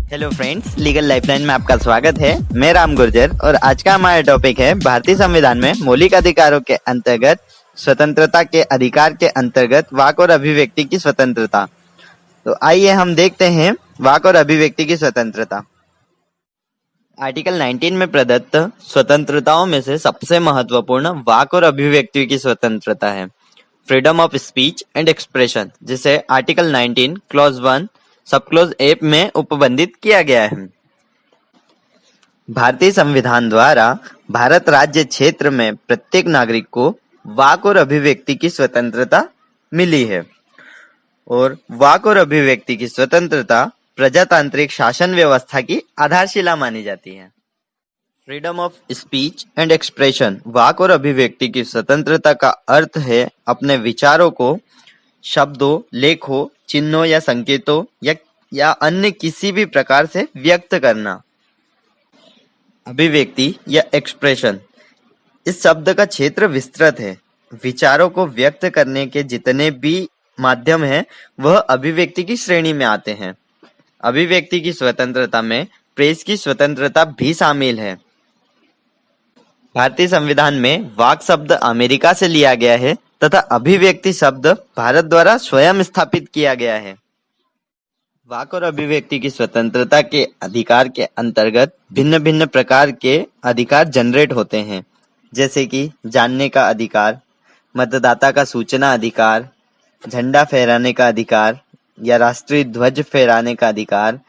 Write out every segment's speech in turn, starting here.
Hello friends, legal lifeline में आपका स्वागत है। मैं राम गुर्जर और आज का हमारा टॉपिक है भारतीय संविधान में मौलिक अधिकारों के अंतर्गत स्वतंत्रता के अधिकार के अंतर्गत वाक और अभिव्यक्ति की स्वतंत्रता। तो आइए हम देखते हैं वाक और अभिव्यक्ति की स्वतंत्रता। आर्टिकल 19 में प्रदत्त स्वतंत्रताओं में से सबसे महत्वपूर्ण वाक और अभिव्यक्ति की स्वतंत्रता है, freedom of speech and expression, जिसे article 19 clause 1 sub clause A में उपबंधित किया गया है। भारतीय संविधान द्वारा भारत राज्य क्षेत्र में प्रत्येक नागरिक को वाक और अभिव्यक्ति की स्वतंत्रता मिली है और वाक और अभिव्यक्ति की स्वतंत्रता प्रजातांत्रिक शासन व्यवस्था की आधारशिला मानी जाती है। Freedom of speech and expression, वाक और अभिव्यक्ति की स्वतंत्रता का अर्थ है अपने विचारों को शब्दों, लेखों, चिन्हों या संकेतों या अन्य किसी भी प्रकार से व्यक्त करना। अभिव्यक्ति या एक्सप्रेशन, इस शब्द का क्षेत्र विस्तृत है। विचारों को व्यक्त करने के जितने भी माध्यम हैं वह अभिव्यक्ति की श्रेणी में आते हैं। अभिव्यक्ति की स्वतंत्रता में प्रेस की स्वतंत्रता भी शामिल है। भारतीय संविधान में वाक शब्द अमेरिका से लिया गया है तथा अभिव्यक्ति शब्द भारत द्वारा स्वयं स्थापित किया गया है। वाक और अभिव्यक्ति की स्वतंत्रता के अधिकार के अंतर्गत भिन्न भिन्न प्रकार के अधिकार जनरेट होते हैं, जैसे कि जानने का अधिकार, मतदाता का सूचना अधिकार, झंडा फहराने का अधिकार या राष्ट्रीय ध्वज फहराने का अधिकार,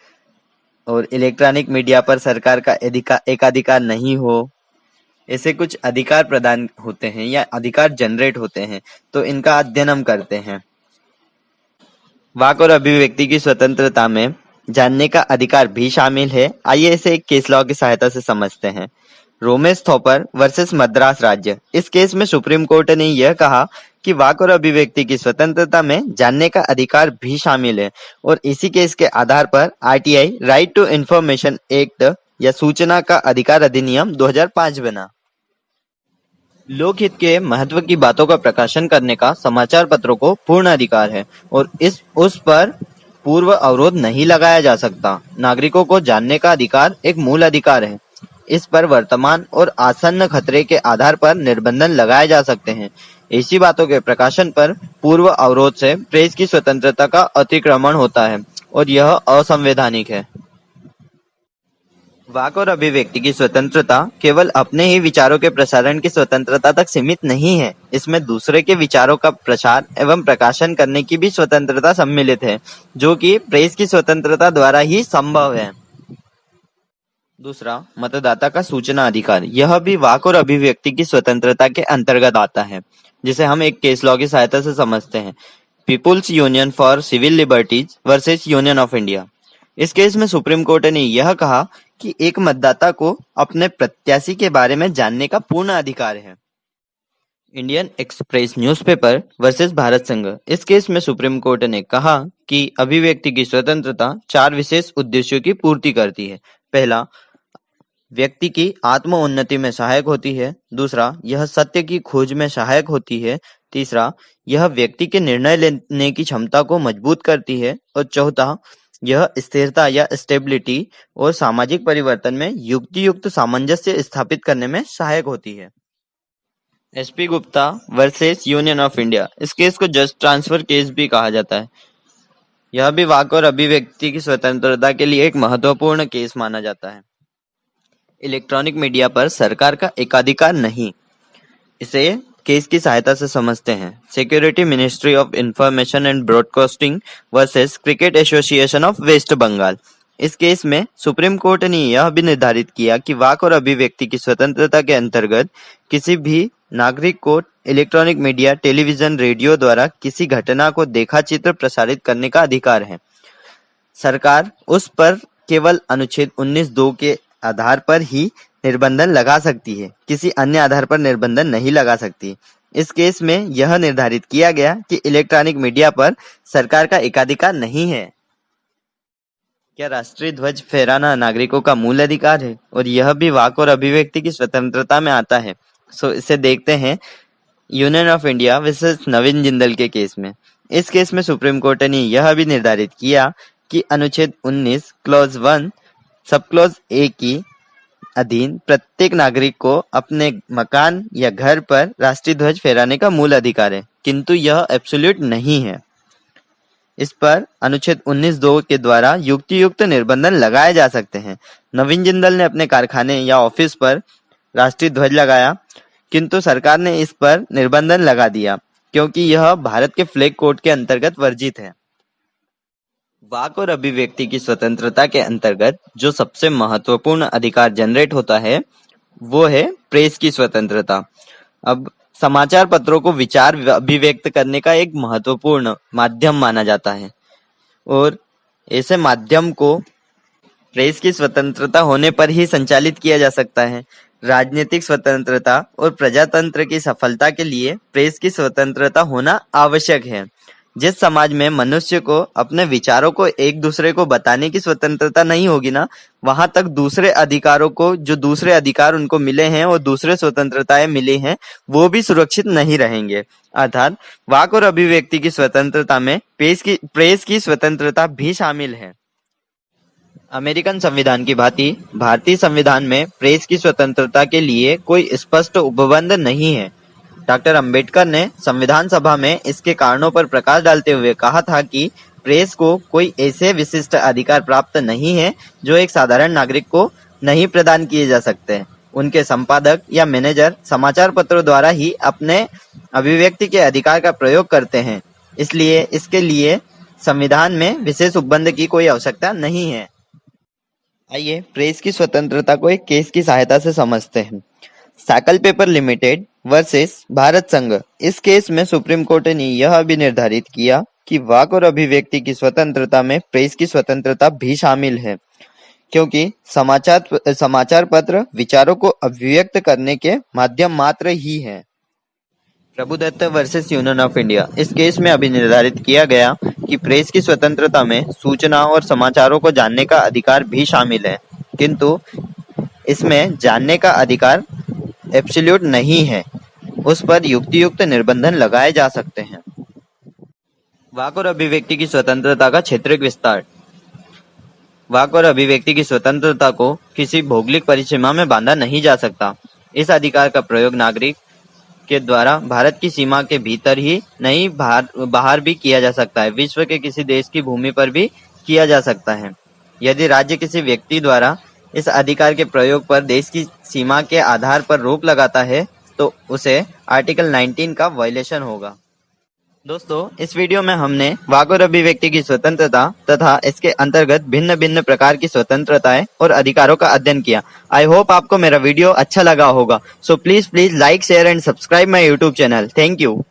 और इलेक्ट्रॉनिक मीडिया पर सरकार का एकाधिकार नहीं हो। ऐसे कुछ अधिकार प्रदान होते हैं या अधिकार जनरेट होते हैं, तो इनका अध्ययन हम करते हैं। वाक और अभिव्यक्ति की स्वतंत्रता में जानने का अधिकार भी शामिल है। आइए इसे एक केस लॉ की सहायता से समझते हैं। रोमेश थॉपर वर्सेस मद्रास राज्य। इस केस में सुप्रीम कोर्ट ने यह कहा कि वाक और अभिव्यक्ति की स्वतंत्रता में जानने का अधिकार भी शामिल है और इसी केस के आधार पर RTI right to information act या सूचना का अधिकार अधिनियम 2005 बना। लोकहित के महत्व की बातों का प्रकाशन करने का समाचार पत्रों को पूर्ण अधिकार है और उस पर पूर्व अवरोध नहीं लगाया जा सकता। नागरिकों को जानने का अधिकार एक मूल अधिकार है। इस पर वर्तमान और आसन्न खतरे के आधार पर निर्बंधन लगाए जा सकते हैं। ऐसी बातों के प्रकाशन पर पूर्व अवरोध से प्रेस की स्वतंत्रता का अतिक्रमण होता है और यह असंवैधानिक है। वाक और अभिव्यक्ति की स्वतंत्रता केवल अपने ही विचारों के प्रसारण की स्वतंत्रता तक सीमित नहीं है, इसमें दूसरे के विचारों का प्रसार एवं प्रकाशन करने की भी स्वतंत्रता सम्मिलित है, जो कि प्रेस की स्वतंत्रता द्वारा ही संभव है। दूसरा, मतदाता का सूचना अधिकार, यह भी वाक और अभिव्यक्ति की स्वतंत्रता के अंतर्गत आता है, जिसे हम एक केस लॉ की सहायता से समझते हैं। People's union for civil liberties versus union of India. इस केस में सुप्रीम कोर्ट ने यह कहा कि एक मतदाता को अपने प्रत्याशी के बारे में जानने का पूर्ण अधिकार है। Indian express newspaper versus Bharat संघ। इस केस में सुप्रीम कोर्ट ने कहा कि अभिव्यक्ति की स्वतंत्रता 4 विशेष उद्देश्यों की पूर्ति करती है। पहला, व्यक्ति की आत्मोन्नति में सहायक होती है। दूसरा, यह सत्य की खोज में सहायक होती है। तीसरा, यह व्यक्ति के निर्णय लेने की क्षमता को मजबूत करती है। और चौथा, यह स्थिरता या स्टेबिलिटी और सामाजिक परिवर्तन में युक्तियुक्त सामंजस्य स्थापित करने में सहायक होती है। SP Gupta versus union of India. इस केस को जस्ट ट्रांसफर केस भी कहा जाता है। यह भी वाक और अभिव्यक्ति की स्वतंत्रता के लिए एक महत्वपूर्ण केस माना जाता है। इलेक्ट्रॉनिक मीडिया पर सरकार का एकाधिकार नहीं, इसे केस की सहायता से समझते हैं। Security ministry of information and broadcasting versus cricket association of West Bengal. इस केस में सुप्रीम कोर्ट ने यह भी निर्धारित किया कि वाक और अभिव्यक्ति की स्वतंत्रता के अंतर्गत किसी भी नागरिक को इलेक्ट्रॉनिक मीडिया, टेलीविजन, रेडियो द्वारा किसी घटना को देखा चित्र प्रसारित करने का अधिकार है। सरकार उस पर केवल अनुच्छेद 19(2) के आधार पर ही निर्बंधन लगा सकती है, किसी अन्य आधार पर निर्बंधन नहीं लगा सकती। इस केस में यह निर्धारित किया गया कि इलेक्ट्रॉनिक मीडिया पर सरकार का एकाधिकार नहीं है। क्या राष्ट्रीय ध्वज फहराना नागरिकों का मूल अधिकार है? और यह भी वाक और अभिव्यक्ति की स्वतंत्रता में आता है। इसे देखते हैं यूनियन ऑफ इंडिया वर्सेस नवीन जिंदल के केस में। इस केस में सुप्रीम कोर्ट ने यह भी निर्धारित किया कि अनुच्छेद 19 क्लॉज 1 सब क्लॉज ए की अधीन प्रत्येक नागरिक को अपने मकान या घर पर राष्ट्रीय ध्वज फहराने का मूल अधिकार है, किंतु यह एब्सोल्यूट नहीं है। इस पर अनुच्छेद 19(2) के द्वारा युक्त निर्बंधन लगाए जा सकते हैं। नवीन जिंदल ने अपने कारखाने या ऑफिस पर राष्ट्रीय ध्वज लगाया, किंतु सरकार ने इस पर निर्बंधन लगा दिया क्योंकि यह भारत के फ्लैग कोड के अंतर्गत वर्जित है। वाक और अभिव्यक्ति की स्वतंत्रता के अंतर्गत जो सबसे महत्वपूर्ण अधिकार जनरेट होता है वो है प्रेस की स्वतंत्रता। अब समाचार पत्रों को विचार अभिव्यक्त करने का एक महत्वपूर्ण माध्यम माना जाता है और ऐसे माध्यम को प्रेस की स्वतंत्रता होने पर ही संचालित किया जा सकता है। राजनीतिक स्वतंत्रता और प्रजातंत्र की सफलता के लिए प्रेस की स्वतंत्रता होना आवश्यक है। जिस समाज में मनुष्य को अपने विचारों को एक दूसरे को बताने की स्वतंत्रता नहीं होगी ना, वहां तक दूसरे अधिकारों को, जो दूसरे अधिकार उनको मिले हैं और दूसरे स्वतंत्रताएं मिली हैं, वो भी सुरक्षित नहीं रहेंगे। अर्थात वाक और अभिव्यक्ति की स्वतंत्रता में प्रेस की स्वतंत्रता भी शामिल है। अमेरिकन संविधान की भांति भारतीय संविधान में प्रेस की स्वतंत्रता के लिए कोई स्पष्ट उपबंध नहीं है। डॉक्टर अंबेडकर ने संविधान सभा में इसके कारणों पर प्रकाश डालते हुए कहा था कि प्रेस को कोई ऐसे विशिष्ट अधिकार प्राप्त नहीं है जो एक साधारण नागरिक को नहीं प्रदान किए जा सकते। उनके संपादक या मैनेजर समाचार पत्रों द्वारा ही अपने अभिव्यक्ति के अधिकार का प्रयोग करते हैं, इसलिए इसके लिए संविधान में विशेष उपबंध की कोई आवश्यकता नहीं है। आइए प्रेस की स्वतंत्रता को एक केस की सहायता से समझते हैं। Cycle paper limited versus Bharat संघ। इस केस में सुप्रीम कोर्ट ने यह भी निर्धारित किया कि वाक और अभिव्यक्ति की स्वतंत्रता में प्रेस की स्वतंत्रता भी शामिल है, क्योंकि समाचार पत्र विचारों को अभिव्यक्त करने के माध्यम मात्र ही है। Prabhudatt versus union of India. इस केस में अभी निर्धारित किया गया कि प्रेस की स्वतंत्रता में सूचना और समाचारों को जानने का अधिकार भी शामिल है, किंतु इसमें जानने का अधिकार एब्सोल्यूट नहीं है, उस पर युक्त निर्बंधन लगाए जा सकते हैं। वाक और अभिव्यक्ति की स्वतंत्रता का क्षेत्रीय विस्तार। वाक और अभिव्यक्ति की स्वतंत्रता को किसी भौगोलिक परिसीमा में बांधा नहीं जा सकता। इस अधिकार का प्रयोग नागरिक के द्वारा भारत की सीमा के भीतर ही नहीं, बाहर भी किया जा सकता है। विश्व के किसी देश की भूमि पर भी किया जा सकता है। यदि राज्य किसी व्यक्ति द्वारा इस अधिकार के प्रयोग पर देश की सीमा के आधार पर रोक लगाता है तो उसे आर्टिकल 19 का वायलेशन होगा। दोस्तों, इस वीडियो में हमने वाक और अभिव्यक्ति की स्वतंत्रता तथा इसके अंतर्गत भिन्न भिन्न प्रकार की स्वतंत्रताएं और अधिकारों का अध्ययन किया। आई होप आपको मेरा वीडियो अच्छा लगा होगा। So please like, share and subscribe my YouTube channel. Thank you.